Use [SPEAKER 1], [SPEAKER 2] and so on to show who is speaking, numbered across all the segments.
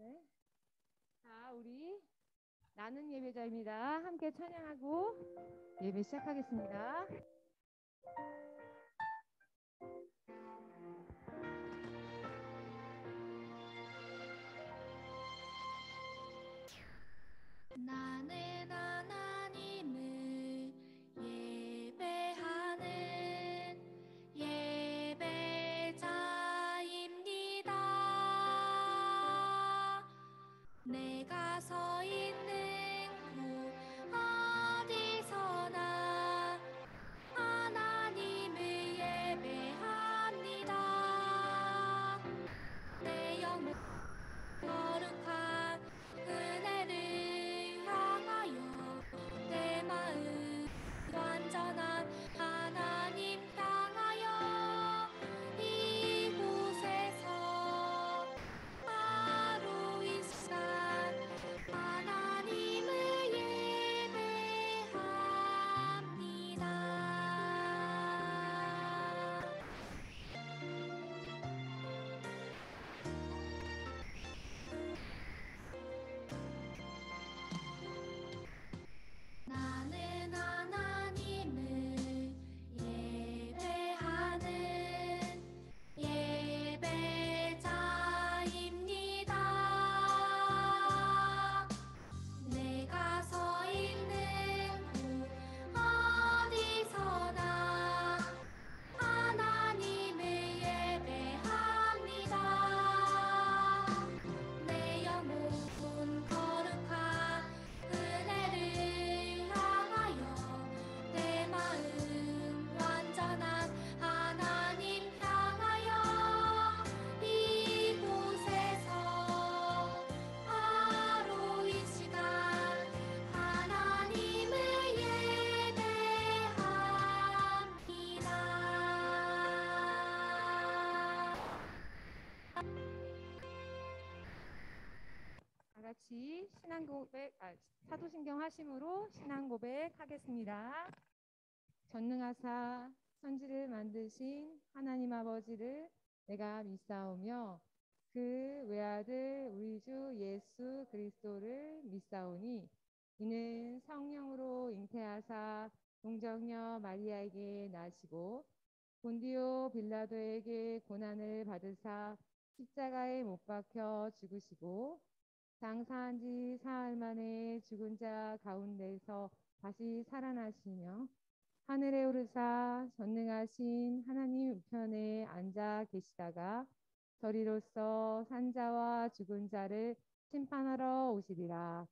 [SPEAKER 1] 네. 자, 우리 나는 예배자입니다. 함께 찬양하고 예배 시작하겠습니다.
[SPEAKER 2] 나는 하나님을 예배하는 예배자입니다. 내가 서 있는 곳 어디서나 하나님을 예배합니다. 내 영혼 거룩한 은혜를 향하여 내 마음 완전한 하나님 향하여 이곳에서 하루 이 시간 하나님을 예배합니다. 나는 하나님을 예배하는 예배자입니다. 내가 서 있는 곳 어디서나 하나님을 예배합니다. 내 영혼 거룩한 은혜를 향하여 내 마음 완전한 하나님 향하여 이곳에서 하루 이 시간 하나님을 예배합니다.
[SPEAKER 1] 다 같이 신앙 고백, 사도신경 하심으로 신앙 고백하겠습니다. 전능하사 천지를 만드신 하나님 아버지를 내가 믿사오며 그 외아들 우리 주 예수 그리스도를 믿사오니 이는 성령으로 잉태하사 동정녀 마리아에게 나시고 본디오 빌라도에게 고난을 받으사 십자가에 못 박혀 죽으시고 장사한 지 사흘 만에 죽은 자 가운데서 다시 살아나시며 하늘에 오르사 전능하신 하나님 우편에 앉아 계시다가 저리로서 산자와 죽은 자를 심판하러 오시리라.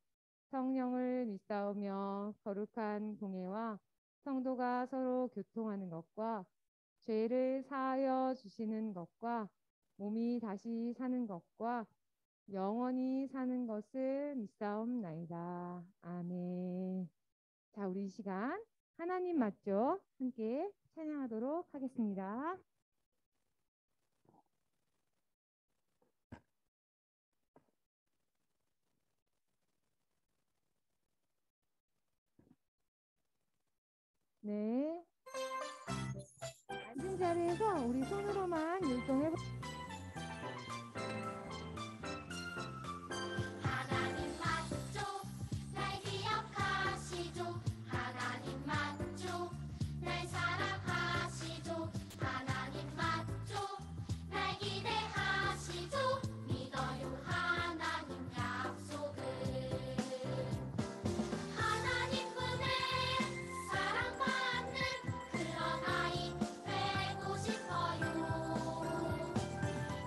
[SPEAKER 1] 성령을 믿사오며 거룩한 공예와 성도가 서로 교통하는 것과 죄를 사하여 주시는 것과 몸이 다시 사는 것과 영원히 사는 것을 믿사옵나이다. 아멘. 자, 우리 이 시간 하나님 맞죠? 함께 찬양하도록 하겠습니다. 네. 앉은 자리에서 우리 손으로만 율동해
[SPEAKER 2] 하나님 맞죠? 날 기억하시죠? 하나님 맞죠? 날 사랑하시죠? 하나님 맞죠? 날 기대하시죠? 믿어요 하나님 약속을. 하나님 품에 사랑받는 그런 아이 되고 싶어요.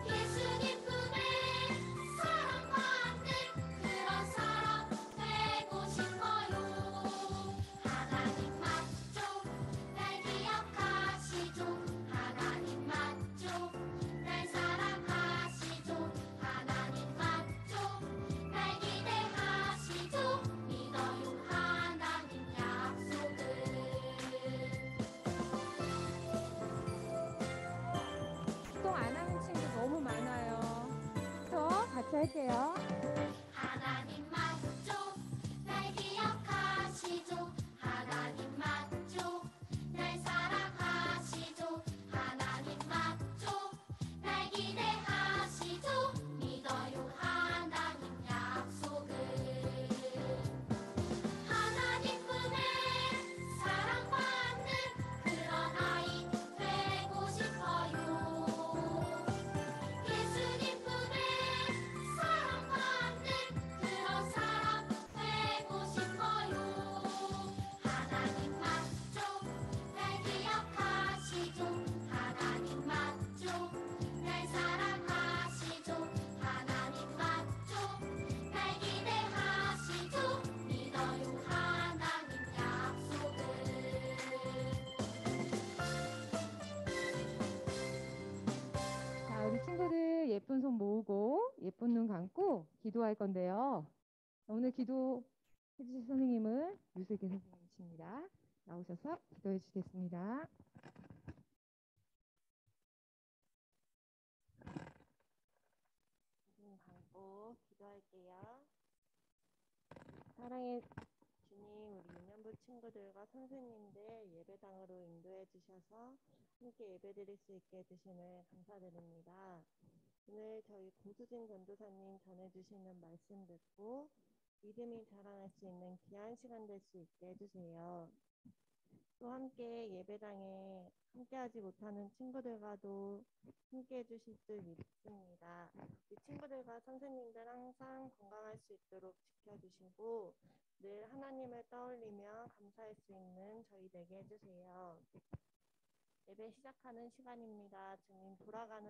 [SPEAKER 2] 예수님 품에 사랑받는 그런 사람 되고 싶어요. 하나님 맞죠? 날 기억하시죠? 하나님 맞죠? 날 사랑하시죠? 하나님 맞죠? 날 기대하시죠? 믿어요 하나님 약속을.
[SPEAKER 1] 율동 안 하는 친구 너무 많아요. 저 같이 할게요.
[SPEAKER 2] 하나님 맞죠? 날 기억하시죠? 하나님 맞죠? 날 사랑하시죠? 하나님 맞죠? 날 기대하시죠? 믿어요 하나님
[SPEAKER 1] 예쁜 손 모으고 예쁜 눈 감고 기도할 건데요. 오늘 기도 해주실 선생님은 유슬기 선생님이십니다. 나오셔서 기도해 주시겠습니다.
[SPEAKER 3] 눈 감고 기도할게요. 사랑의 주님, 우리 유년부 친구들과 선생님들 예배당으로 인도해 주셔서 함께 예배드릴 수 있게 해주심을 감사드립니다. 오늘 저희 고수진 전도사님 전해주시는 말씀 듣고 믿음이 자라날 수 있는 귀한 시간 될 수 있게 해주세요. 또 함께 예배당에 함께하지 못하는 친구들과도 함께 해주실 줄 믿습니다. 이 친구들과 선생님들 항상 건강할 수 있도록 지켜주시고 늘 하나님을 떠올리며 감사할 수 있는 저희 되게 해주세요. 예배 시작하는 시간입니다. 주님 돌아가는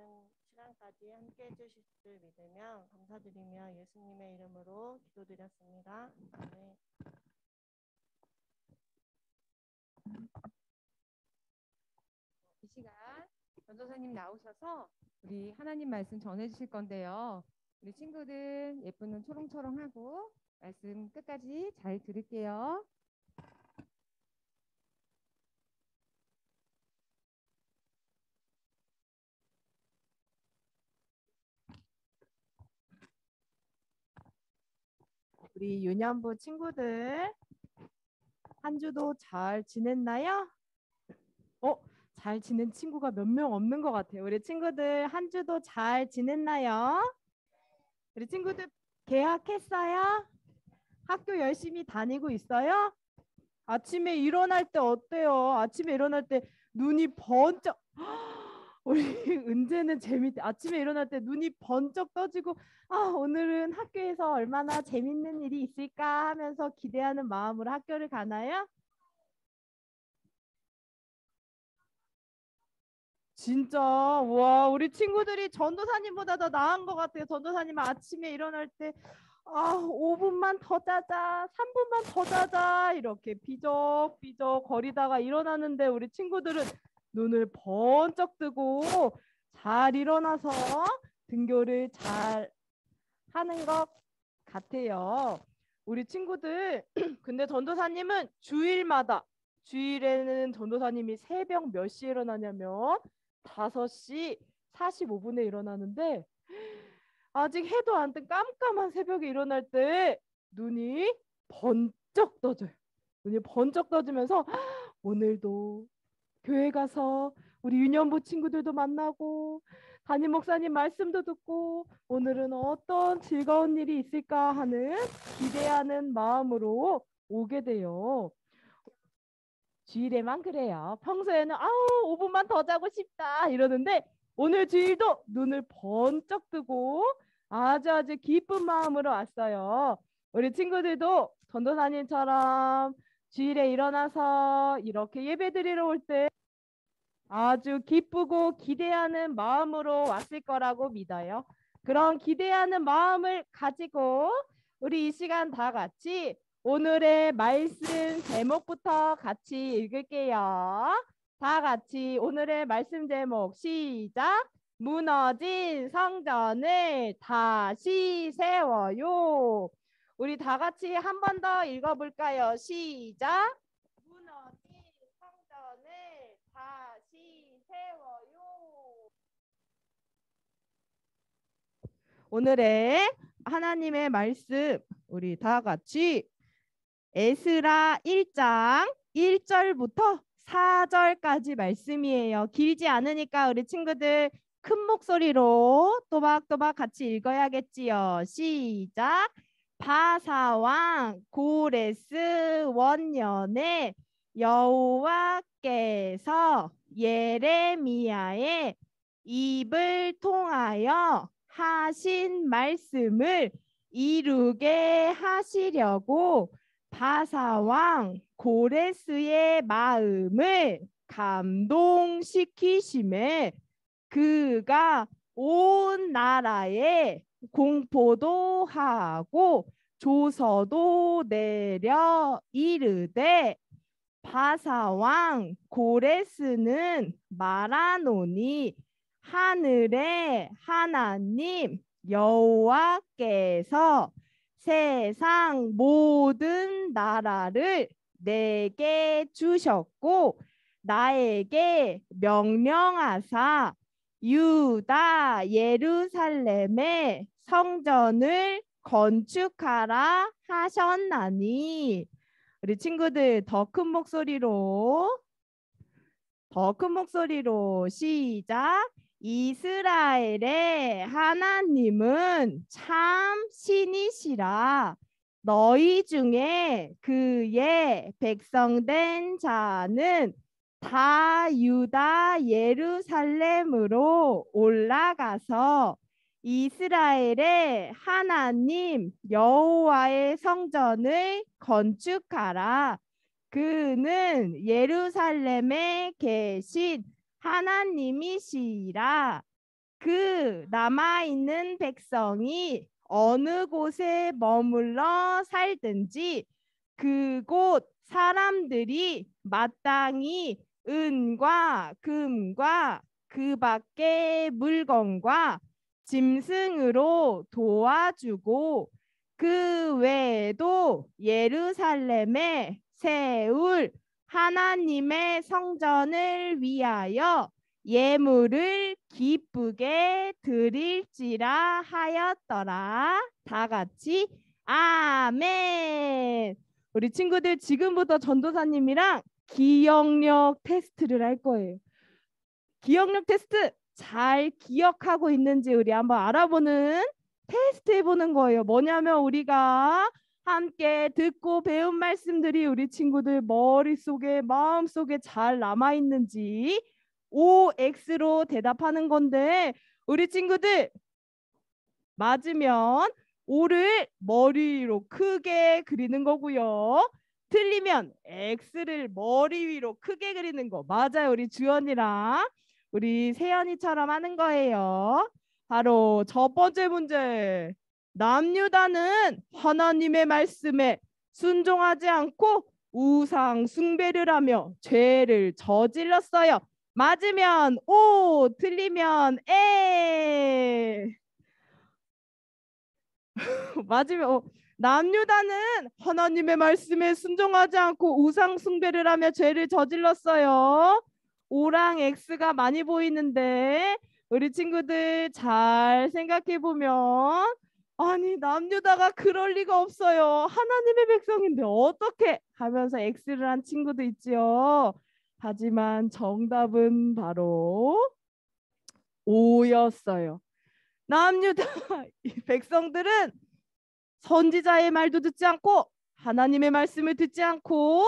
[SPEAKER 3] 시간까지 함께 해주실 줄 믿으며 감사드리며 예수님의 이름으로 기도드렸습니다. 아멘.
[SPEAKER 1] 이 시간 전도사님 나오셔서 우리 하나님 말씀 전해 주실 건데요. 우리 친구들 예쁜 눈 초롱초롱하고 말씀 끝까지 잘 들을게요.
[SPEAKER 4] 우리 유년부 친구들 한 주도 잘 지냈나요? 잘 지낸 친구가 몇 명 없는 것 같아요. 우리 친구들 한 주도 잘 지냈나요? 우리 친구들 개학했어요? 학교 열심히 다니고 있어요? 아침에 일어날 때 어때요? 아침에 일어날 때 눈이 번쩍 우리 은재는 재밌대. 아침에 일어날 때 눈이 번쩍 떠지고 오늘은 학교에서 얼마나 재밌는 일이 있을까 하면서 기대하는 마음으로 학교를 가나요? 진짜 와 우리 친구들이 전도사님보다 더 나은 것 같아요. 전도사님은 아침에 일어날 때 5분만 더 자자 3분만 더 자자 이렇게 비적비적 거리다가 일어나는데 우리 친구들은 눈을 번쩍 뜨고 잘 일어나서 등교를 잘 하는 것 같아요. 우리 친구들 근데 전도사님은 주일에는 전도사님이 새벽 몇 시에 일어나냐면 5시 45분에 일어나는데 아직 해도 안 뜬 깜깜한 새벽에 일어날 때 눈이 번쩍 떠져요. 눈이 번쩍 떠지면서 오늘도 교회 가서 우리 유년부 친구들도 만나고 담임 목사님 말씀도 듣고 오늘은 어떤 즐거운 일이 있을까 하는 기대하는 마음으로 오게 돼요. 주일에만 그래요. 평소에는 5분만 더 자고 싶다 이러는데 오늘 주일도 눈을 번쩍 뜨고 아주 기쁜 마음으로 왔어요. 우리 친구들도 전도사님처럼 주일에 일어나서 이렇게 예배드리러 올 때 아주 기쁘고 기대하는 마음으로 왔을 거라고 믿어요. 그런 기대하는 마음을 가지고 우리 이 시간 다 같이 오늘의 말씀 제목부터 같이 읽을게요. 다 같이 오늘의 말씀 제목 시작. 무너진 성전을 다시 세워요. 우리 다 같이 한 번 더 읽어볼까요? 시작. 무너진 성전을 다시 세워요. 오늘의 하나님의 말씀 우리 다 같이 에스라 1장 1절부터 4절까지 말씀이에요. 길지 않으니까 우리 친구들 큰 목소리로 또박또박 같이 읽어야겠지요. 시작. 바사왕 고레스 원년에 여호와께서 예레미야의 입을 통하여 하신 말씀을 이루게 하시려고 바사왕 고레스의 마음을 감동시키심에 그가 온 나라에 공포도 하고 조서도 내려 이르되 바사왕 고레스는 말하노니 하늘의 하나님 여호와께서 세상 모든 나라를 내게 주셨고 나에게 명령하사 유다 예루살렘의 성전을 건축하라 하셨나니. 우리 친구들 더 큰 목소리로 시작. 이스라엘의 하나님은 참 신이시라. 너희 중에 그의 백성된 자는 다 유다 예루살렘으로 올라가서 이스라엘의 하나님 여호와의 성전을 건축하라. 그는 예루살렘에 계신 하나님이시라. 그 남아있는 백성이 어느 곳에 머물러 살든지 그곳 사람들이 마땅히 은과 금과 그 밖의 물건과 짐승으로 도와주고 그 외에도 예루살렘에 세울 하나님의 성전을 위하여 예물을 기쁘게 드릴지라 하였더라. 다 같이 아멘. 우리 친구들 지금부터 전도사님이랑 기억력 테스트를 할 거예요. 기억력 테스트 잘 기억하고 있는지 우리 한번 알아보는 테스트 해보는 거예요. 뭐냐면 우리가 함께 듣고 배운 말씀들이 우리 친구들 머릿속에 마음속에 잘 남아있는지 OX로 대답하는 건데 우리 친구들 맞으면 O를 머리 위로 크게 그리는 거고요. 틀리면 X를 머리 위로 크게 그리는 거. 맞아요. 우리 주연이랑 우리 세연이처럼 하는 거예요. 바로 첫 번째 문제. 남유다는 하나님의 말씀에 순종하지 않고 우상 숭배를 하며 죄를 저질렀어요. 맞으면 O, 틀리면 에. 맞으면 O. 남유다는 하나님의 말씀에 순종하지 않고 우상 숭배를 하며 죄를 저질렀어요. O랑 X가 많이 보이는데 우리 친구들 잘 생각해 보면 아니 남유다가 그럴 리가 없어요. 하나님의 백성인데 어떻게 하면서 X를 한 친구도 있지요. 하지만 정답은 바로 O였어요. 남유다 백성들은 선지자의 말도 듣지 않고 하나님의 말씀을 듣지 않고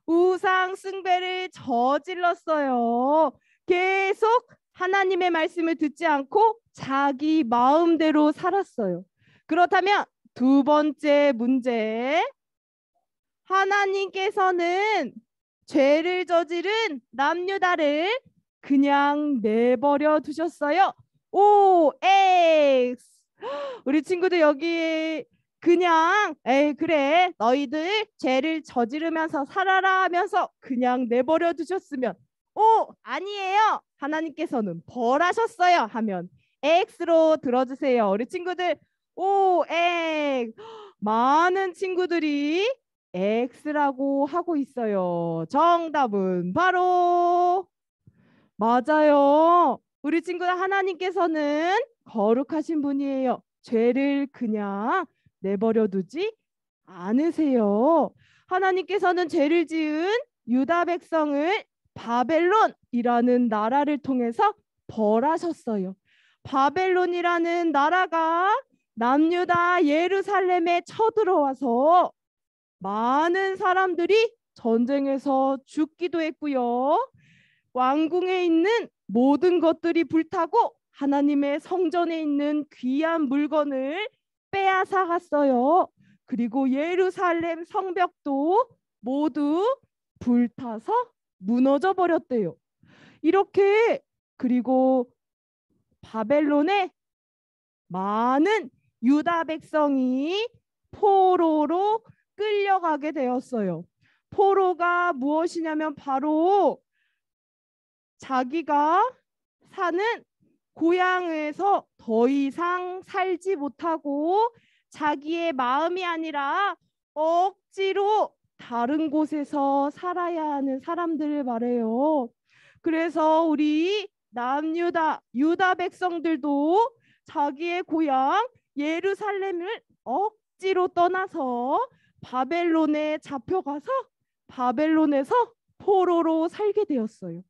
[SPEAKER 4] 우상 숭배를 저질렀어요. 계속 하나님의 말씀을 듣지 않고 자기 마음대로 살았어요. 그렇다면 두 번째 문제. 하나님께서는 죄를 저지른 남유다를 그냥 내버려 두셨어요. O, X. 우리 친구들 여기 그냥 에이 그래 너희들 죄를 저지르면서 살아라 하면서 그냥 내버려 두셨으면 아니에요. 하나님께서는 벌하셨어요 하면 X로 들어주세요. 우리 친구들 X. 많은 친구들이 X라고 하고 있어요. 정답은 바로 맞아요. 우리 친구들 하나님께서는 거룩하신 분이에요. 죄를 그냥 내버려 두지 않으세요. 하나님께서는 죄를 지은 유다 백성을 바벨론이라는 나라를 통해서 벌하셨어요. 바벨론이라는 나라가 남유다 예루살렘에 쳐들어와서 많은 사람들이 전쟁에서 죽기도 했고요. 왕궁에 있는 모든 것들이 불타고 하나님의 성전에 있는 귀한 물건을 빼앗아 갔어요. 그리고 예루살렘 성벽도 모두 불타서 무너져 버렸대요. 이렇게 그리고 바벨론에 많은 유다 백성이 포로로 끌려가게 되었어요. 포로가 무엇이냐면 바로 자기가 사는 고향에서 더 이상 살지 못하고 자기의 마음이 아니라 억지로 다른 곳에서 살아야 하는 사람들을 말해요. 그래서 우리 남유다 유다 백성들도 자기의 고향 예루살렘을 억지로 떠나서 바벨론에 잡혀가서 바벨론에서 포로로 살게 되었어요.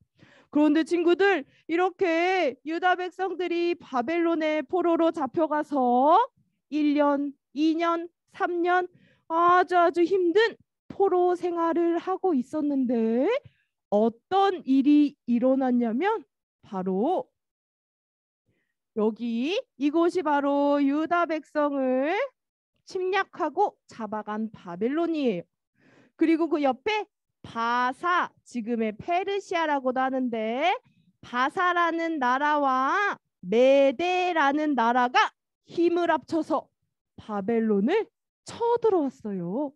[SPEAKER 4] 그런데 친구들, 이렇게 유다 백성들이 바벨론에 포로로 잡혀가서 1년, 2년, 3년 아주 힘든 포로 생활을 하고 있었는데 어떤 일이 일어났냐면 바로 여기 이곳이 바로 유다 백성을 침략하고 잡아간 바벨론이에요. 그리고 그 옆에 바사, 지금의 페르시아라고도 하는데 바사라는 나라와 메데라는 나라가 힘을 합쳐서 바벨론을 쳐들어왔어요.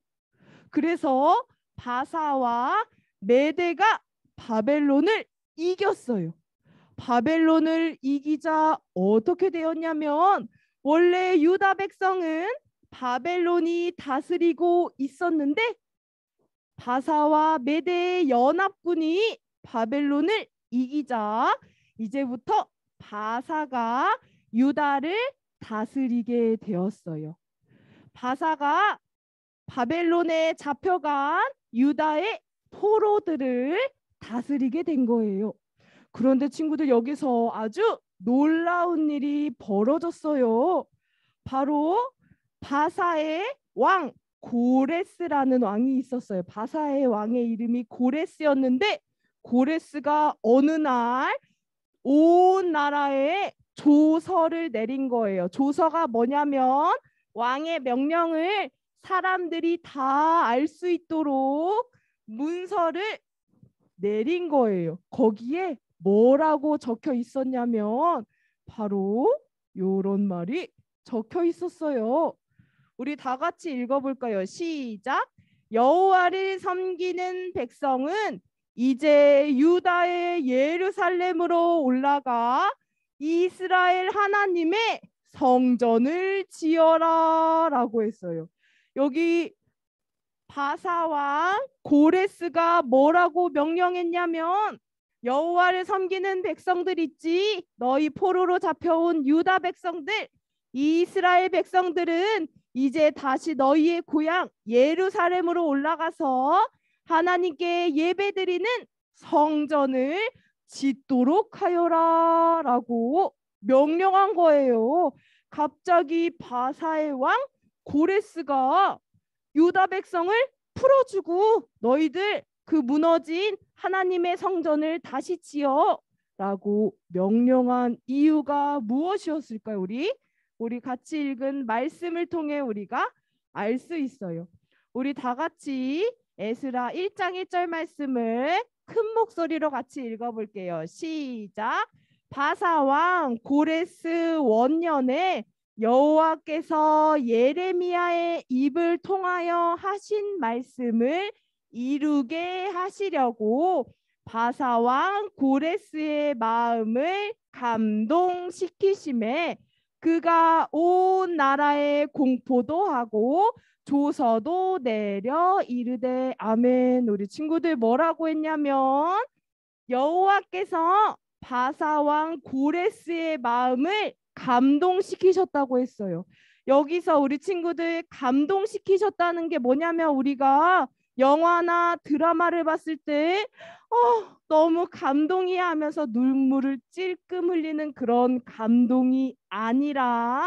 [SPEAKER 4] 그래서 바사와 메데가 바벨론을 이겼어요. 바벨론을 이기자 어떻게 되었냐면 원래 유다 백성은 바벨론이 다스리고 있었는데 바사와 메대의 연합군이 바벨론을 이기자 이제부터 바사가 유다를 다스리게 되었어요. 바사가 바벨론에 잡혀간 유다의 포로들을 다스리게 된 거예요. 그런데 친구들, 여기서 아주 놀라운 일이 벌어졌어요. 바로 바사의 왕 고레스라는 왕이 있었어요. 바사의 왕의 이름이 고레스였는데 고레스가 어느 날 온 나라에 조서를 내린 거예요. 조서가 뭐냐면 왕의 명령을 사람들이 다 알 수 있도록 문서를 내린 거예요. 거기에 뭐라고 적혀 있었냐면 바로 요런 말이 적혀 있었어요. 우리 다 같이 읽어볼까요? 시작. 여호와를 섬기는 백성은 이제 유다의 예루살렘으로 올라가 이스라엘 하나님의 성전을 지어라 라고 했어요. 여기 바사왕 고레스가 뭐라고 명령했냐면 여호와를 섬기는 백성들 있지, 너희 포로로 잡혀온 유다 백성들, 이스라엘 백성들은 이제 다시 너희의 고향 예루살렘으로 올라가서 하나님께 예배드리는 성전을 짓도록 하여라 라고 명령한 거예요. 갑자기 바사의 왕 고레스가 유다 백성을 풀어주고 너희들 그 무너진 하나님의 성전을 다시 지어 라고 명령한 이유가 무엇이었을까요? 우리 같이 읽은 말씀을 통해 우리가 알 수 있어요. 우리 다 같이 에스라 1장 1절 말씀을 큰 목소리로 같이 읽어볼게요. 시작. 바사 왕 고레스 원년에 여호와께서 예레미야의 입을 통하여 하신 말씀을 이루게 하시려고 바사 왕 고레스의 마음을 감동시키심에 그가 온 나라에 공포도 하고 조서도 내려 이르되 아멘. 우리 친구들 뭐라고 했냐면 여호와께서 바사 왕 고레스의 마음을 감동시키셨다고 했어요. 여기서 우리 친구들 감동시키셨다는 게 뭐냐면 우리가 영화나 드라마를 봤을 때 너무 감동이야 하면서 눈물을 찔끔 흘리는 그런 감동이 아니라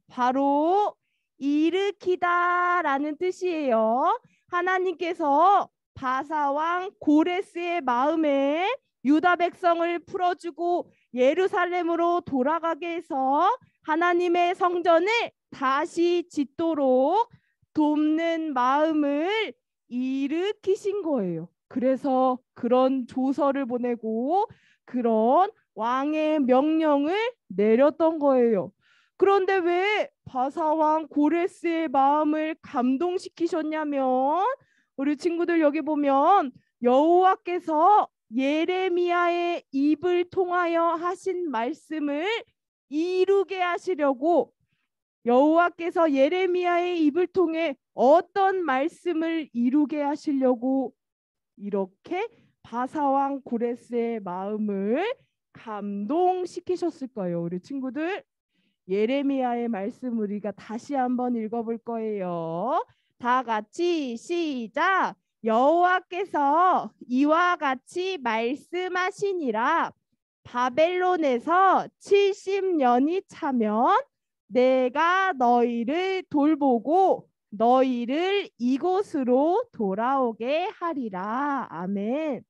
[SPEAKER 4] 바로 일으키다라는 뜻이에요. 하나님께서 바사왕 고레스의 마음에 유다 백성을 풀어주고 예루살렘으로 돌아가게 해서 하나님의 성전을 다시 짓도록 돕는 마음을 일으키신 거예요. 그래서 그런 조서를 보내고 그런 왕의 명령을 내렸던 거예요. 그런데 왜 바사왕 고레스의 마음을 감동시키셨냐면 우리 친구들 여기 보면 여호와께서 예레미야의 입을 통하여 하신 말씀을 이루게 하시려고 여호와께서 예레미야의 입을 통해 어떤 말씀을 이루게 하시려고 이렇게 바사왕 고레스의 마음을 감동시키셨을 거예요. 우리 친구들, 예레미야의 말씀 우리가 다시 한번 읽어볼 거예요. 다 같이 시작. 여호와께서 이와 같이 말씀하시니라. 바벨론에서 70년이 차면 내가 너희를 돌보고 너희를 이곳으로 돌아오게 하리라. 아멘.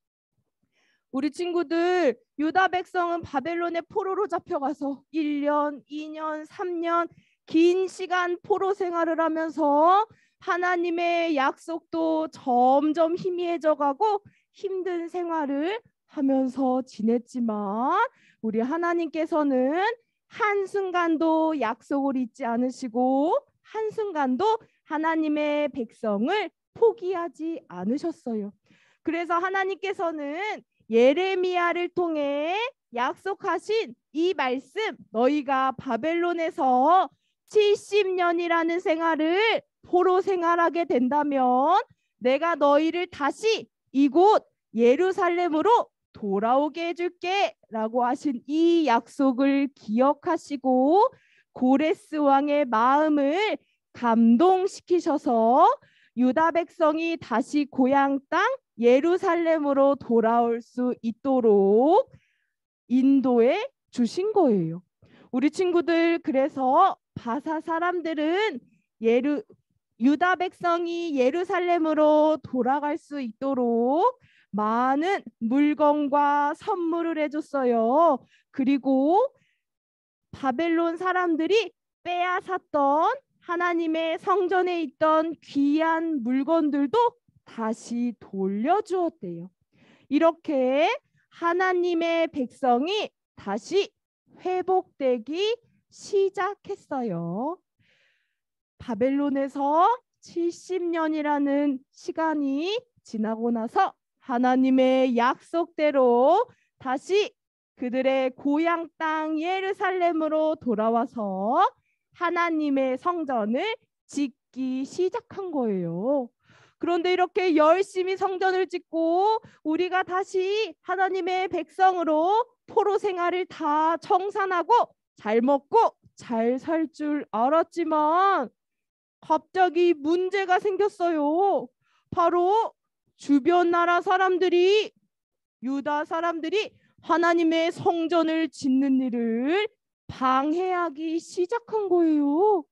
[SPEAKER 4] 우리 친구들, 유다 백성은 바벨론의 포로로 잡혀가서 1년, 2년, 3년 긴 시간 포로 생활을 하면서 하나님의 약속도 점점 희미해져 가고 힘든 생활을 하면서 지냈지만 우리 하나님께서는 한순간도 약속을 잊지 않으시고 한순간도 하나님의 백성을 포기하지 않으셨어요. 그래서 하나님께서는 예레미야를 통해 약속하신 이 말씀, 너희가 바벨론에서 70년이라는 생활을 포로 생활하게 된다면 내가 너희를 다시 이곳 예루살렘으로 돌아오게 해줄게 라고 하신 이 약속을 기억하시고 고레스 왕의 마음을 감동시키셔서 유다 백성이 다시 고향 땅 예루살렘으로 돌아올 수 있도록 인도해 주신 거예요. 우리 친구들, 그래서 바사 사람들은 유다 백성이 예루살렘으로 돌아갈 수 있도록 많은 물건과 선물을 해줬어요. 그리고 바벨론 사람들이 빼앗았던 하나님의 성전에 있던 귀한 물건들도 다시 돌려주었대요. 이렇게 하나님의 백성이 다시 회복되기 시작했어요. 바벨론에서 70년이라는 시간이 지나고 나서 하나님의 약속대로 다시 그들의 고향 땅 예루살렘으로 돌아와서 하나님의 성전을 짓기 시작한 거예요. 그런데 이렇게 열심히 성전을 짓고 우리가 다시 하나님의 백성으로 포로 생활을 다 청산하고 잘 먹고 잘 살 줄 알았지만 갑자기 문제가 생겼어요. 바로 주변 나라 사람들이, 유다 사람들이 하나님의 성전을 짓는 일을 방해하기 시작한 거예요.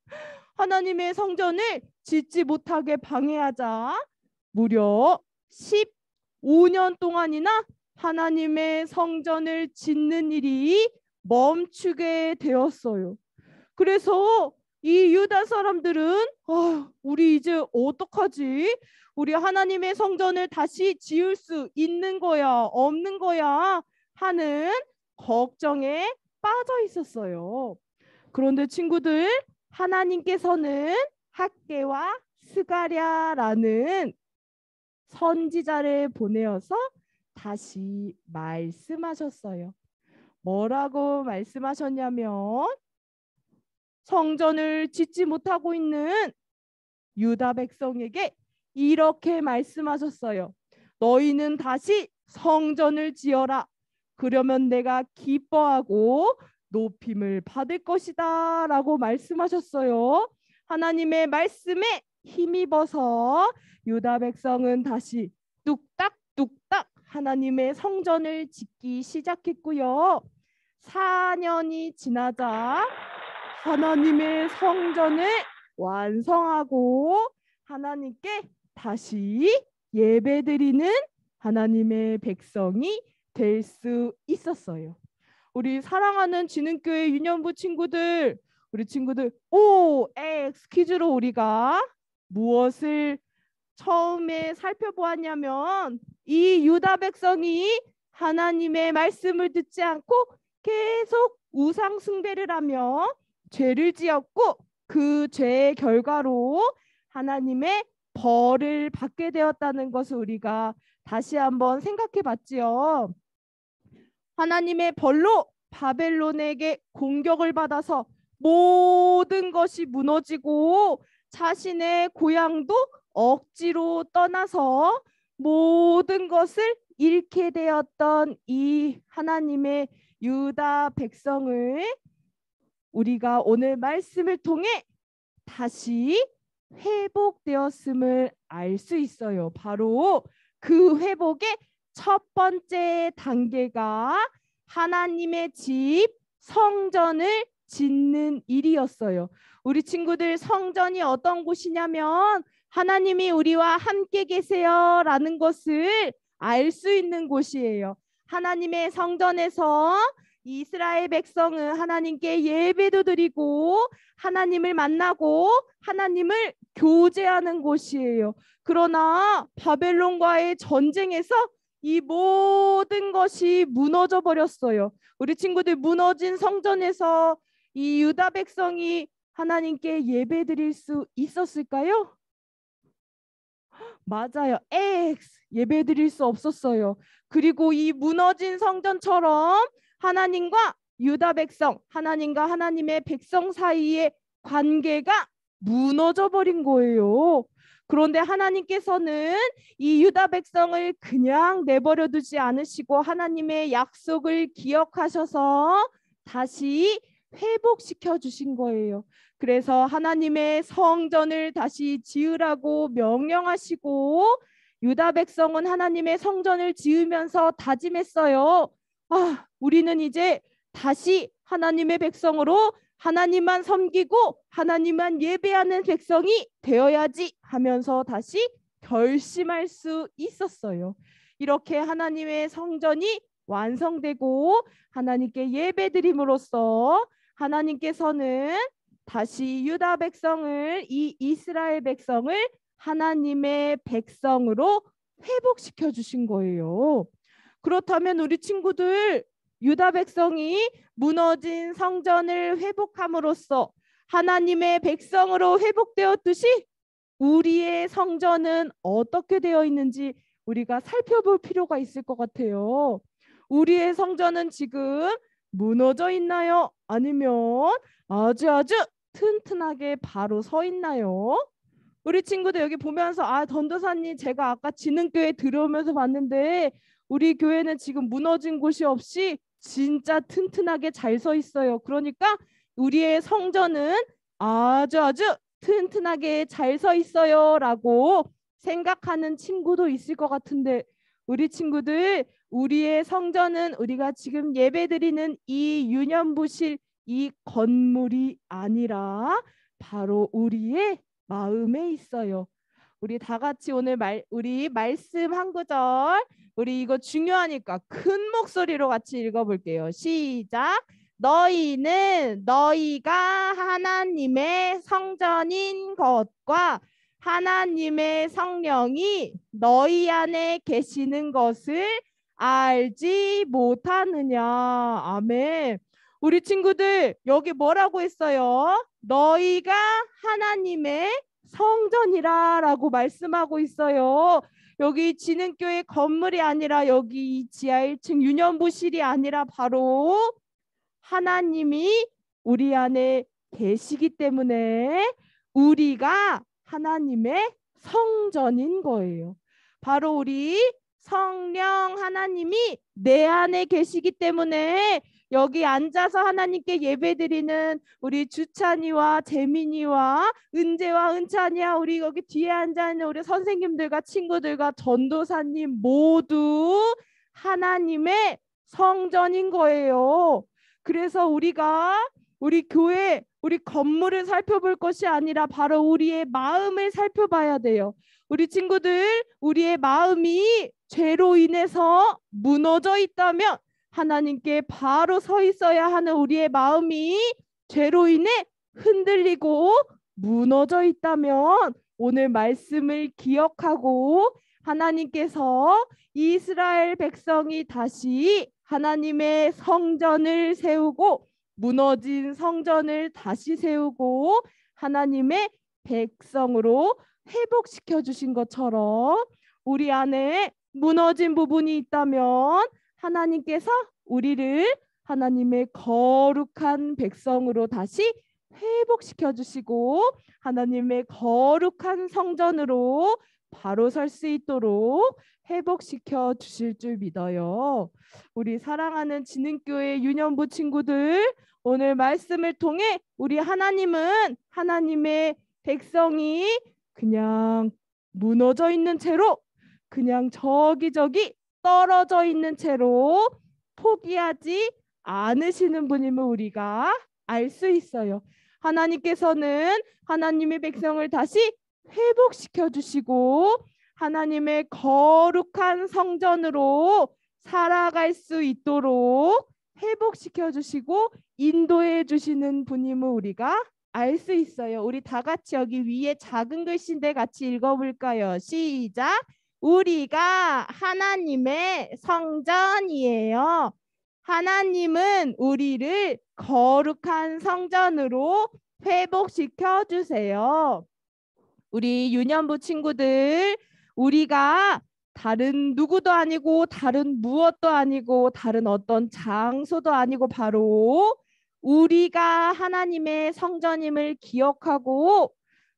[SPEAKER 4] 하나님의 성전을 짓지 못하게 방해하자 무려 15년 동안이나 하나님의 성전을 짓는 일이 멈추게 되었어요. 그래서 이 유다 사람들은 우리 이제 어떡하지? 우리 하나님의 성전을 다시 지을 수 있는 거야, 없는 거야 하는 걱정에 빠져 있었어요. 그런데 친구들, 하나님께서는 학개와 스가랴라는 선지자를 보내어서 다시 말씀하셨어요. 뭐라고 말씀하셨냐면 성전을 짓지 못하고 있는 유다 백성에게 이렇게 말씀하셨어요. 너희는 다시 성전을 지어라. 그러면 내가 기뻐하고 높임을 받을 것이다 라고 말씀하셨어요. 하나님의 말씀에 힘입어서 유다 백성은 다시 뚝딱뚝딱 하나님의 성전을 짓기 시작했고요. 4년이 지나자 하나님의 성전을 완성하고 하나님께 다시 예배드리는 하나님의 백성이 될 수 있었어요. 우리 사랑하는 진흥교회 유년부 친구들, 우리 친구들 OX 퀴즈로 우리가 무엇을 처음에 살펴보았냐면 이 유다 백성이 하나님의 말씀을 듣지 않고 계속 우상 숭배를 하며 죄를 지었고 그 죄의 결과로 하나님의 벌을 받게 되었다는 것을 우리가 다시 한번 생각해 봤지요. 하나님의 벌로 바벨론에게 공격을 받아서 모든 것이 무너지고 자신의 고향도 억지로 떠나서 모든 것을 잃게 되었던 이 하나님의 유다 백성을 우리가 오늘 말씀을 통해 다시 회복되었음을 알 수 있어요. 바로 그 회복의 첫 번째 단계가 하나님의 집 성전을 짓는 일이었어요. 우리 친구들, 성전이 어떤 곳이냐면 하나님이 우리와 함께 계세요라는 것을 알 수 있는 곳이에요. 하나님의 성전에서 이스라엘 백성은 하나님께 예배도 드리고 하나님을 만나고 하나님을 교제하는 곳이에요. 그러나 바벨론과의 전쟁에서 이 모든 것이 무너져 버렸어요. 우리 친구들, 무너진 성전에서 이 유다 백성이 하나님께 예배 드릴 수 있었을까요? 맞아요. 예배 드릴 수 없었어요. 그리고 이 무너진 성전처럼 하나님과 유다 백성, 하나님과 하나님의 백성 사이의 관계가 무너져 버린 거예요. 그런데 하나님께서는 이 유다 백성을 그냥 내버려 두지 않으시고 하나님의 약속을 기억하셔서 다시 회복시켜 주신 거예요. 그래서 하나님의 성전을 다시 지으라고 명령하시고 유다 백성은 하나님의 성전을 지으면서 다짐했어요. 우리는 이제 다시 하나님의 백성으로 하나님만 섬기고 하나님만 예배하는 백성이 되어야지 하면서 다시 결심할 수 있었어요. 이렇게 하나님의 성전이 완성되고 하나님께 예배드림으로써 하나님께서는 다시 유다 백성을, 이 이스라엘 백성을 하나님의 백성으로 회복시켜 주신 거예요. 그렇다면 우리 친구들, 유다 백성이 무너진 성전을 회복함으로써 하나님의 백성으로 회복되었듯이 우리의 성전은 어떻게 되어 있는지 우리가 살펴볼 필요가 있을 것 같아요. 우리의 성전은 지금 무너져 있나요? 아니면 아주 튼튼하게 바로 서 있나요? 우리 친구들 여기 보면서 전도사님, 제가 아까 진흥교회 들어오면서 봤는데 우리 교회는 지금 무너진 곳이 없이 진짜 튼튼하게 잘 서 있어요. 그러니까 우리의 성전은 아주 튼튼하게 잘 서 있어요 라고 생각하는 친구도 있을 것 같은데, 우리 친구들, 우리의 성전은 우리가 지금 예배드리는 이 유년부실, 이 건물이 아니라 바로 우리의 마음에 있어요. 우리 다 같이 오늘 우리 말씀 한 구절, 우리 이거 중요하니까 큰 목소리로 같이 읽어볼게요. 시작. 너희가 하나님의 성전인 것과 하나님의 성령이 너희 안에 계시는 것을 알지 못하느냐. 아멘. 우리 친구들, 여기 뭐라고 했어요? 너희가 하나님의 성전이라 라고 말씀하고 있어요. 여기 진흥교회 건물이 아니라, 여기 지하 1층 유년부실이 아니라 바로 하나님이 우리 안에 계시기 때문에 우리가 하나님의 성전인 거예요. 바로 우리 성령 하나님이 내 안에 계시기 때문에 여기 앉아서 하나님께 예배드리는 우리 주찬이와 재민이와 은재와 은찬이와 우리 여기 뒤에 앉아있는 우리 선생님들과 친구들과 전도사님 모두 하나님의 성전인 거예요. 그래서 우리가 우리 교회, 우리 건물을 살펴볼 것이 아니라 바로 우리의 마음을 살펴봐야 돼요. 우리 친구들, 우리의 마음이 죄로 인해서 무너져 있다면 하나님께 바로 서 있어야 하는 우리의 마음이 죄로 인해 흔들리고 무너져 있다면 오늘 말씀을 기억하고 하나님께서 이스라엘 백성이 다시 하나님의 성전을 세우고 무너진 성전을 다시 세우고 하나님의 백성으로 회복시켜 주신 것처럼 우리 안에 무너진 부분이 있다면 하나님께서 우리를 하나님의 거룩한 백성으로 다시 회복시켜 주시고 하나님의 거룩한 성전으로 바로 설 수 있도록 회복시켜 주실 줄 믿어요. 우리 사랑하는 진흥교회 유년부 친구들, 오늘 말씀을 통해 우리 하나님은 하나님의 백성이 그냥 무너져 있는 채로 그냥 저기저기 떨어져 있는 채로 포기하지 않으시는 분임을 우리가 알 수 있어요. 하나님께서는 하나님의 백성을 다시 회복시켜 주시고 하나님의 거룩한 성전으로 살아갈 수 있도록 회복시켜 주시고 인도해 주시는 분임을 우리가 알 수 있어요. 우리 다 같이 여기 위에 작은 글씨인데 같이 읽어볼까요? 시작. 우리가 하나님의 성전이에요. 하나님은 우리를 거룩한 성전으로 회복시켜 주세요. 우리 유년부 친구들, 우리가 다른 누구도 아니고 다른 무엇도 아니고 다른 어떤 장소도 아니고 바로 우리가 하나님의 성전임을 기억하고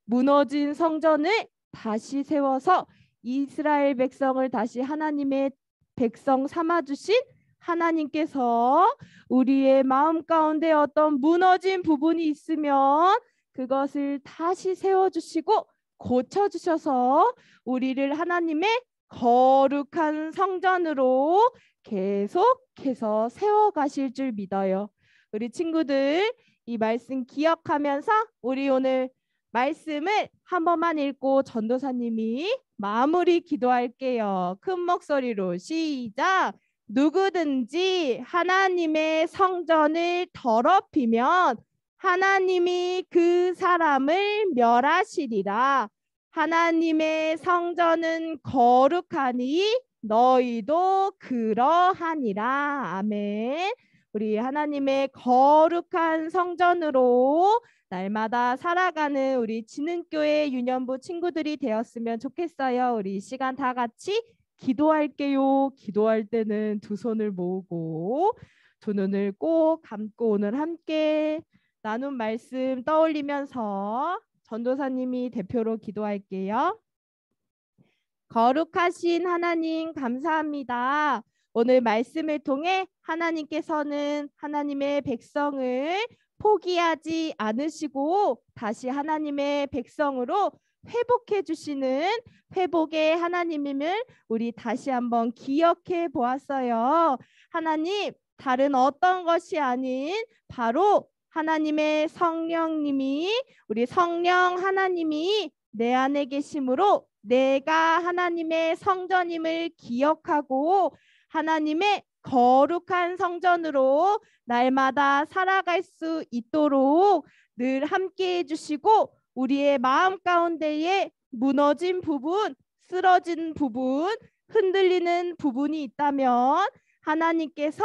[SPEAKER 4] 무너진 성전을 다시 세워서 이스라엘 백성을 다시 하나님의 백성 삼아주신 하나님께서 우리의 마음 가운데 어떤 무너진 부분이 있으면 그것을 다시 세워주시고 고쳐주셔서 우리를 하나님의 거룩한 성전으로 계속해서 세워가실 줄 믿어요. 우리 친구들 이 말씀 기억하면서 우리 오늘 말씀을 한 번만 읽고 전도사님이 마무리 기도할게요. 큰 목소리로 시작. 누구든지 하나님의 성전을 더럽히면 하나님이 그 사람을 멸하시리라. 하나님의 성전은 거룩하니 너희도 그러하니라. 아멘. 우리 하나님의 거룩한 성전으로 날마다 살아가는 우리 진흥교회 유년부 친구들이 되었으면 좋겠어요. 우리 이 시간 다 같이 기도할게요. 기도할 때는 두 손을 모으고 두 눈을 꼭 감고 오늘 함께 나눈 말씀 떠올리면서 전도사님이 대표로 기도할게요. 거룩하신 하나님 감사합니다. 오늘 말씀을 통해 하나님께서는 하나님의 백성을 포기하지 않으시고 다시 하나님의 백성으로 회복해 주시는 회복의 하나님임을 우리 다시 한번 기억해 보았어요. 하나님, 다른 어떤 것이 아닌 바로 하나님의 성령님이 우리 성령 하나님이 내 안에 계심으로 내가 하나님의 성전임을 기억하고 하나님의 거룩한 성전으로 날마다 살아갈 수 있도록 늘 함께 해주시고 우리의 마음 가운데에 무너진 부분, 쓰러진 부분, 흔들리는 부분이 있다면 하나님께서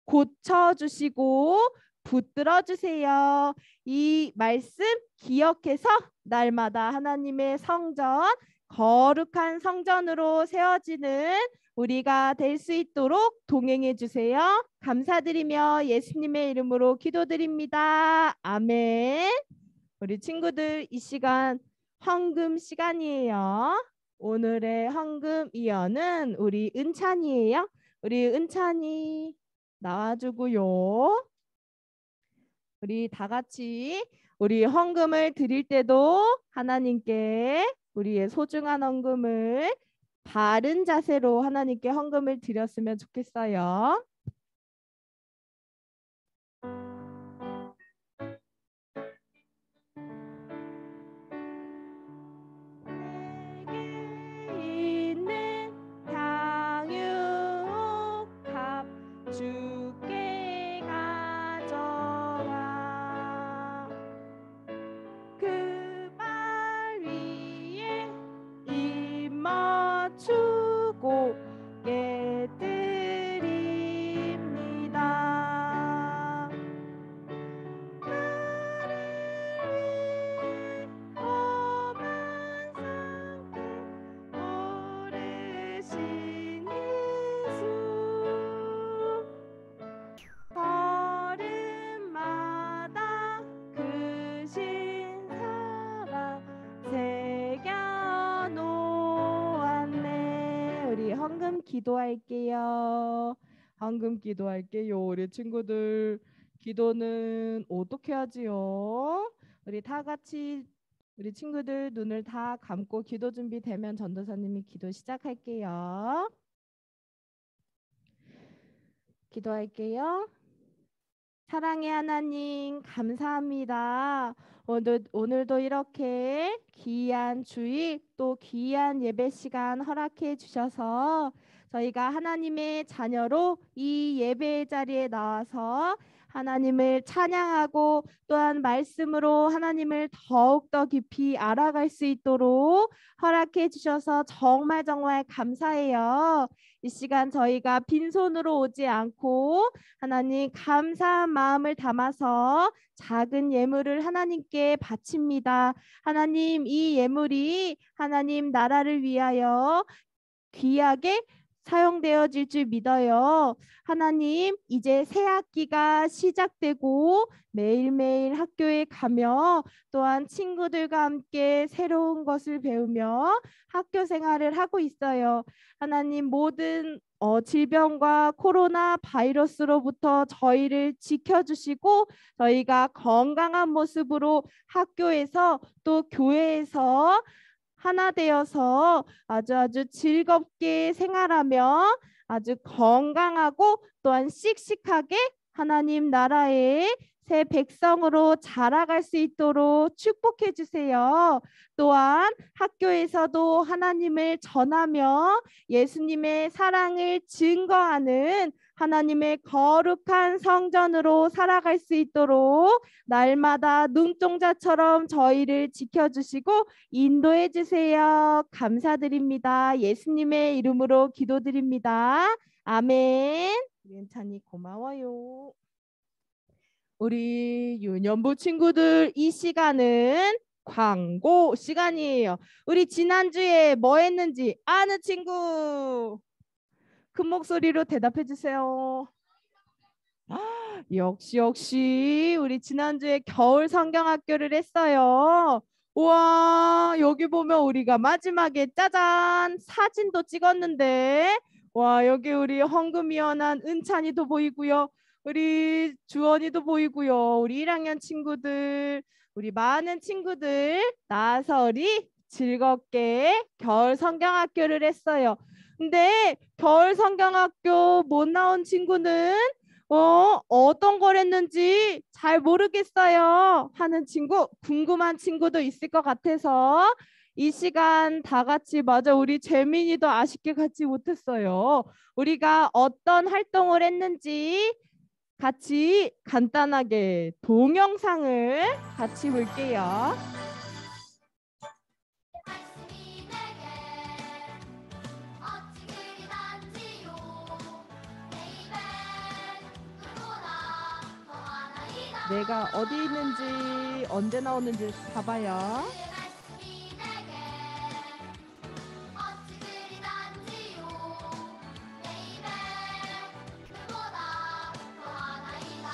[SPEAKER 4] 고쳐주시고 붙들어 주세요. 이 말씀 기억해서 날마다 하나님의 성전, 거룩한 성전으로 세워지는 우리가 될 수 있도록 동행해 주세요. 감사드리며 예수님의 이름으로 기도드립니다. 아멘. 우리 친구들 이 시간 헌금 시간이에요. 오늘의 헌금 이어는 우리 은찬이에요. 우리 은찬이 나와주고요. 우리 다 같이 우리 헌금을 드릴 때도 하나님께 우리의 소중한 헌금을 바른 자세로 하나님께 헌금을 드렸으면 좋겠어요. 내게 있는 향유옥합 주께 가져라. 그 발 위에 입 맞추고 깨뜨리라. 기도할게요. 황금 기도할게요. 우리 친구들 기도는 어떻게 하지요? 우리 다 같이 우리 친구들 눈을 다 감고 기도 준비되면 전도사님이 기도 시작할게요. 기도할게요. 사랑의 하나님, 감사합니다. 오늘도 이렇게 귀한 주일 또 귀한 예배 시간 허락해 주셔서 저희가 하나님의 자녀로 이 예배 자리에 나와서 하나님을 찬양하고 또한 말씀으로 하나님을 더욱더 깊이 알아갈 수 있도록 허락해 주셔서 정말 정말 감사해요. 이 시간 저희가 빈손으로 오지 않고 하나님 감사한 마음을 담아서 작은 예물을 하나님께 바칩니다. 하나님 이 예물이 하나님 나라를 위하여 귀하게 사용되어질 줄 믿어요. 하나님 이제 새 학기가 시작되고 매일매일 학교에 가며 또한 친구들과 함께 새로운 것을 배우며 학교 생활을 하고 있어요. 하나님 모든 질병과 코로나 바이러스로부터 저희를 지켜주시고 저희가 건강한 모습으로 학교에서 또 교회에서 하나 되어서 아주 즐겁게 생활하며 아주 건강하고 또한 씩씩하게 하나님 나라의 새 백성으로 자라갈 수 있도록 축복해 주세요. 또한 학교에서도 하나님을 전하며 예수님의 사랑을 증거하는 하나님의 거룩한 성전으로 살아갈 수 있도록 날마다 눈동자처럼 저희를 지켜주시고 인도해 주세요. 감사드립니다. 예수님의 이름으로 기도드립니다. 아멘. 괜찮이 고마워요. 우리 유년부 친구들 이 시간은 광고 시간이에요. 우리 지난주에 뭐 했는지 아는 친구 큰 목소리로 대답해 주세요. 역시 우리 지난주에 겨울 성경학교를 했어요. 우와 여기 보면 우리가 마지막에 짜잔 사진도 찍었는데 와 여기 우리 헌금위원한 은찬이도 보이고요. 우리 주원이도 보이고요. 우리 1학년 친구들 우리 많은 친구들 나와서 우리 즐겁게 겨울 성경학교를 했어요. 근데 겨울 성경학교 못 나온 친구는 어떤 걸 했는지 잘 모르겠어요 하는 친구, 궁금한 친구도 있을 것 같아서 이 시간 다 같이 맞아 우리 재민이도 아쉽게 같이 못했어요. 우리가 어떤 활동을 했는지 같이 간단하게 동영상을 같이 볼게요.
[SPEAKER 2] 말씀이 내게 어찌 그리 단지요 내 입에 눈보다 더하나이다
[SPEAKER 4] 내가 어디 있는지 언제 나오는지 봐봐요.
[SPEAKER 2] 그 말씀이 내게 어찌 그리 단지요 내 입에 눈보다 더하나이다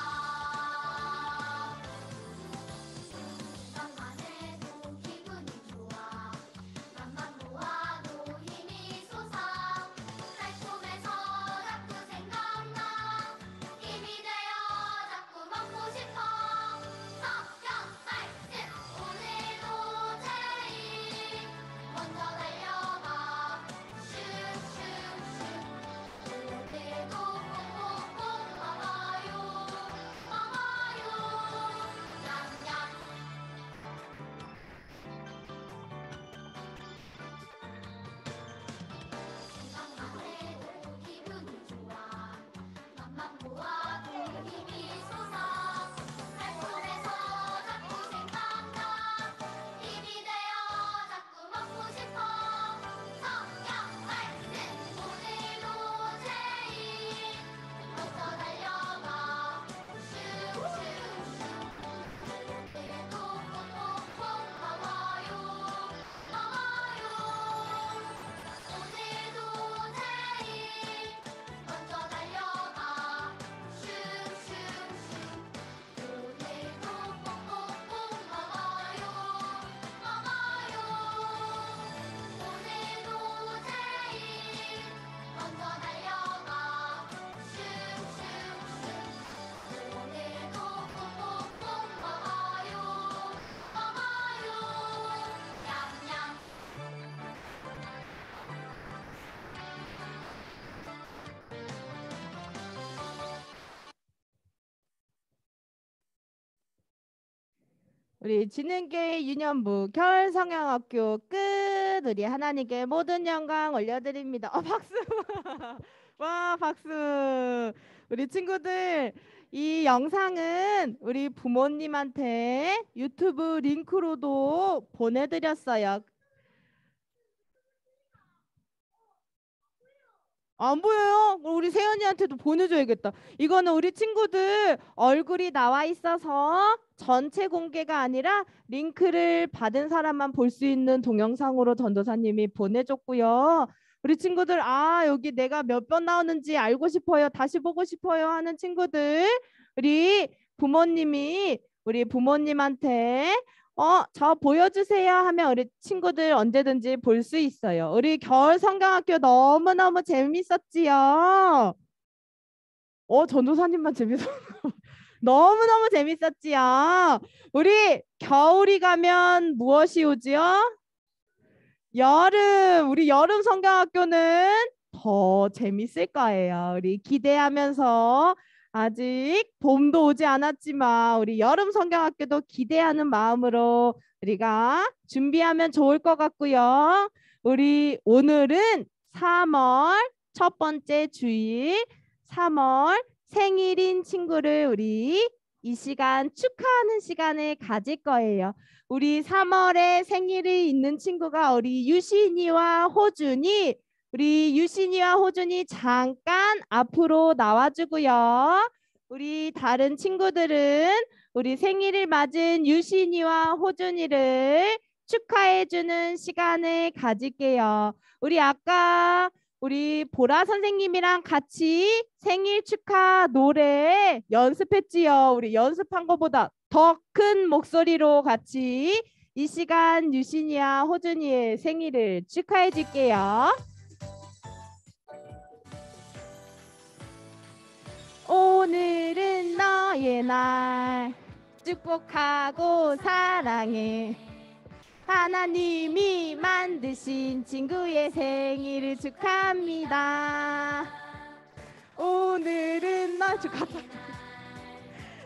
[SPEAKER 2] 생각만 해도 기분이 좋아 맘만 모아도 힘이 솟아 달콤해서 자꾸 생각나 힘이 되어 자꾸 먹고 싶어 성경 말씀 오늘도
[SPEAKER 4] 우리 지능교회 유년부 겨울성경학교 끝. 우리 하나님께 모든 영광 올려드립니다. 박수. 와, 박수. 우리 친구들, 이 영상은 우리 부모님한테 유튜브 링크로도 보내드렸어요. 안 보여요? 우리 세연이한테도 보내줘야겠다. 이거는 우리 친구들 얼굴이 나와 있어서 전체 공개가 아니라 링크를 받은 사람만 볼 수 있는 동영상으로 전도사님이 보내줬고요. 우리 친구들, 여기 내가 몇 번 나오는지 알고 싶어요, 다시 보고 싶어요 하는 친구들, 우리 부모님한테 저 보여주세요 하면 우리 친구들 언제든지 볼 수 있어요. 우리 겨울 성경학교 너무너무 재밌었지요. 전도사님만 재밌어. 너무너무 재밌었지요. 우리 겨울이 가면 무엇이 오지요? 여름. 우리 여름 성경학교는 더 재밌을 거예요. 우리 기대하면서, 아직 봄도 오지 않았지만 우리 여름 성경학교도 기대하는 마음으로 우리가 준비하면 좋을 것 같고요. 우리 오늘은 3월 첫 번째 주일, 3월 생일인 친구를 우리 이 시간 축하하는 시간을 가질 거예요. 우리 3월에 생일이 있는 친구가 우리 유신이와 호준이, 우리 유신이와 호준이 잠깐 앞으로 나와주고요. 우리 다른 친구들은 우리 생일을 맞은 유신이와 호준이를 축하해주는 시간을 가질게요. 우리 아까 우리 보라 선생님이랑 같이 생일 축하 노래 연습했지요. 우리 연습한 것보다 더 큰 목소리로 같이 이 시간 유신이와 호준이의 생일을 축하해 줄게요. 오늘은 너의 날, 축복하고 사랑해. 하나님이 만드신 친구의 생일을 축하합니다. 오늘은 너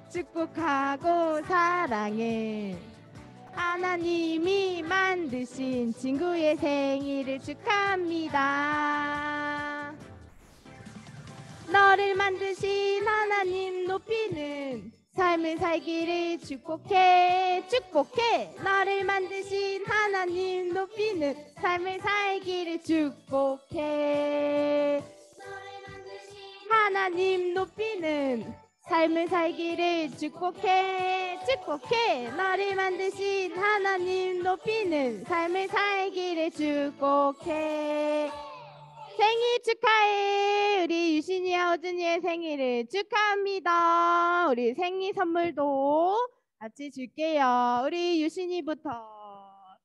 [SPEAKER 4] 축복하고 사랑해. 하나님이 만드신 친구의 생일을 축하합니다. 너를 만드신 하나님 높이는 삶을 살기를 축복해. 너를 만드신 하나님 높이는 삶을 살기를 축복해. 하나님 높이는 삶을 살기를 축복해. 너를 만드신 하나님 높이는 삶을 살기를 축복해. 생일 축하해. 우리 유신이와 호준이의 생일을 축하합니다. 우리 생일 선물도 같이 줄게요. 우리 유신이부터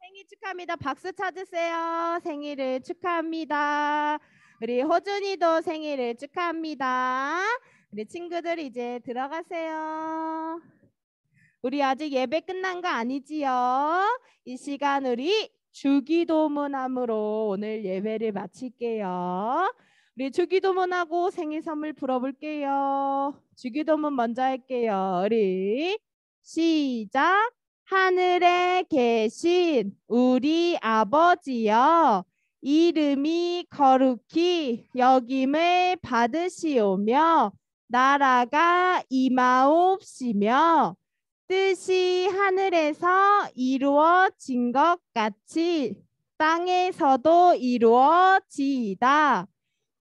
[SPEAKER 4] 생일 축하합니다. 박수 쳐주세요. 생일을 축하합니다. 우리 호준이도 생일을 축하합니다. 우리 친구들 이제 들어가세요. 우리 아직 예배 끝난 거 아니지요? 이 시간 우리 주기도문함으로 오늘 예배를 마칠게요. 우리 주기도문하고 생일 선물 풀어볼게요. 주기도문 먼저 할게요. 우리 시작. 하늘에 계신 우리 아버지여, 이름이 거룩히 여김을 받으시오며 나라가 임하옵시며 뜻이 하늘에서 이루어진 것 같이 땅에서도 이루어지이다.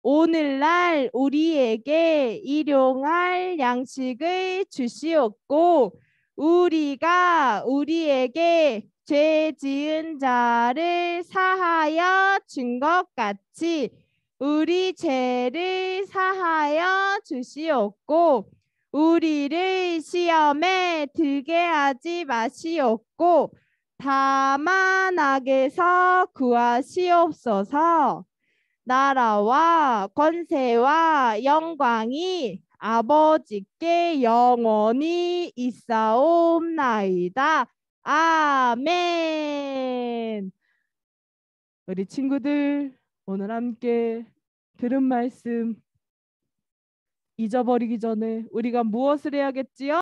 [SPEAKER 4] 오늘날 우리에게 일용할 양식을 주시옵고 우리가 우리에게 죄 지은 자를 사하여 준 것 같이 우리 죄를 사하여 주시옵고 우리를 시험에 들게 하지 마시옵고 다만 악에서 구하시옵소서. 나라와 권세와 영광이 아버지께 영원히 있사옵나이다. 아멘. 우리 친구들, 오늘 함께 들은 말씀 잊어버리기 전에 우리가 무엇을 해야겠지요?